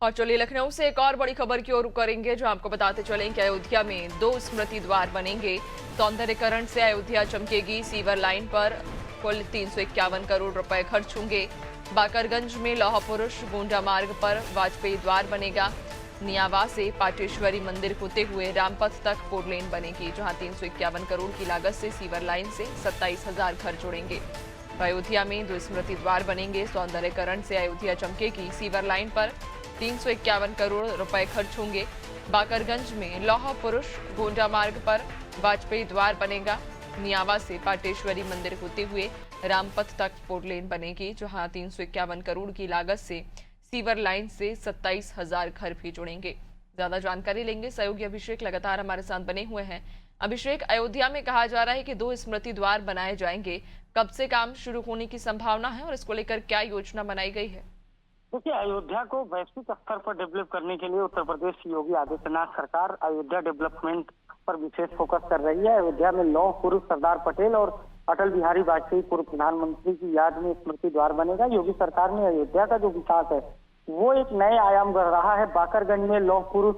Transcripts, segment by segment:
और चलिए लखनऊ से एक और बड़ी खबर की ओर करेंगे, जो आपको बताते चलें कि अयोध्या में 2 स्मृति द्वार बनेंगे। सौंदर्यीकरण से अयोध्या चमकेगी। सीवर लाइन पर कुल 351 करोड़ रुपए खर्च होंगे। बाकरगंज में लौह पुरुष गोंडा मार्ग पर वाजपेयी द्वार बनेगा। नियावा से पाटेश्वरी मंदिर होते हुए रामपथ तक 4 लेन बनेगी, जहां 351 करोड़ की लागत से सीवर लाइन से 27,000 घर जुड़ेंगे। अयोध्या में 2 स्मृति द्वार बनेंगे। सौंदर्यीकरण से अयोध्या चमकेगी। सीवर लाइन पर 351 करोड़ रुपए खर्च होंगे। बाकरगंज में लौह पुरुष गोंडा मार्ग पर वाजपेयी द्वार बनेगा। नियावा से पाटेश्वरी मंदिर होते हुए रामपथ तक 4 लेन बनेगी, जहां 351 करोड़ की लागत से सीवर लाइन से 27,000 घर भी जुड़ेंगे। ज्यादा जानकारी लेंगे सहयोगी अभिषेक लगातार हमारे साथ बने हुए हैं। अभिषेक, अयोध्या में कहा जा रहा है कि 2 स्मृति द्वार बनाए जाएंगे, कब से काम शुरू होने की संभावना है और इसको लेकर क्या योजना बनाई गई है? देखिए, अयोध्या को वैश्विक स्तर पर डेवलप करने के लिए उत्तर प्रदेश की योगी आदित्यनाथ सरकार अयोध्या डेवलपमेंट पर विशेष फोकस कर रही है। अयोध्या में लौह पुरुष सरदार पटेल और अटल बिहारी वाजपेयी पूर्व प्रधानमंत्री की याद में स्मृति द्वार बनेगा। योगी सरकार ने अयोध्या का जो विकास है वो एक नए आयाम बढ़ रहा है। बाकरगंज में लौह पुरुष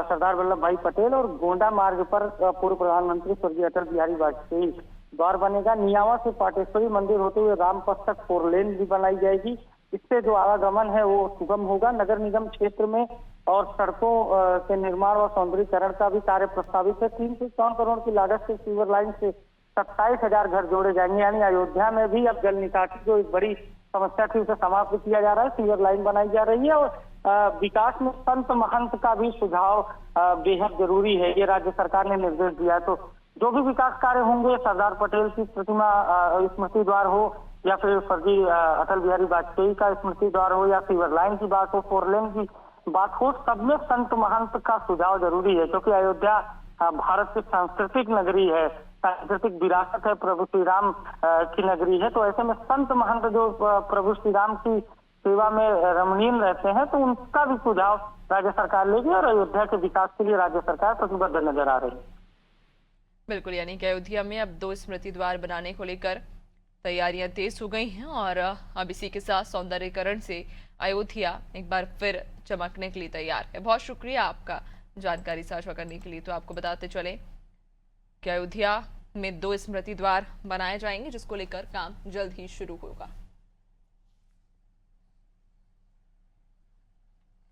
सरदार वल्लभ भाई पटेल और गोंडा मार्ग पर पूर्व प्रधानमंत्री स्वर्गीय अटल बिहारी वाजपेयी द्वार बनेगा। नियावा से पाटेश्वरी मंदिर होते हुए रामपथ तक 4 लेन भी बनाई जाएगी। इससे जो आवागमन है वो सुगम होगा। नगर निगम क्षेत्र में और सड़कों के निर्माण और सौंदर्यीकरण का भी कार्य प्रस्तावित है। 351 करोड़ की लागत से सीवर लाइन से 27,000 घर जोड़े जाएंगे। यानी अयोध्या में भी अब जल निकासी जो एक बड़ी समस्या थी उसे समाप्त किया जा रहा है। सीवर लाइन बनाई जा रही है और विकास में संत महंत का भी सुझाव बेहद जरूरी है, ये राज्य सरकार ने निर्देश दिया है। तो जो भी विकास कार्य होंगे, सरदार पटेल की प्रतिमा स्मृति द्वार हो या फिर स्वर्गीय अटल बिहारी वाजपेयी का स्मृति द्वार हो या सीवर लाइन की बात हो, 4 लेन की बात हो, सब में संत महंत का सुझाव जरूरी है, क्योंकि अयोध्या भारत की सांस्कृतिक नगरी है, सांस्कृतिक विरासत है, प्रभु श्री राम की नगरी है। तो ऐसे में संत महंत जो प्रभु श्री राम की सेवा में रमणीय रहते हैं, तो उनका भी सुझाव राज्य सरकार लेगी और अयोध्या के विकास के लिए राज्य सरकार प्रतिबद्ध नजर आ रही है। बिल्कुल, यानी कि अयोध्या में अब 2 स्मृति द्वार बनाने को लेकर तैयारियां तेज हो गई हैं और अब इसी के साथ सौंदर्यीकरण से अयोध्या एक बार फिर चमकने के लिए तैयार है। बहुत शुक्रिया आपका जानकारी साझा करने के लिए। तो आपको बताते चले कि अयोध्या में 2 स्मृति द्वार बनाए जाएंगे, जिसको लेकर काम जल्द ही शुरू होगा।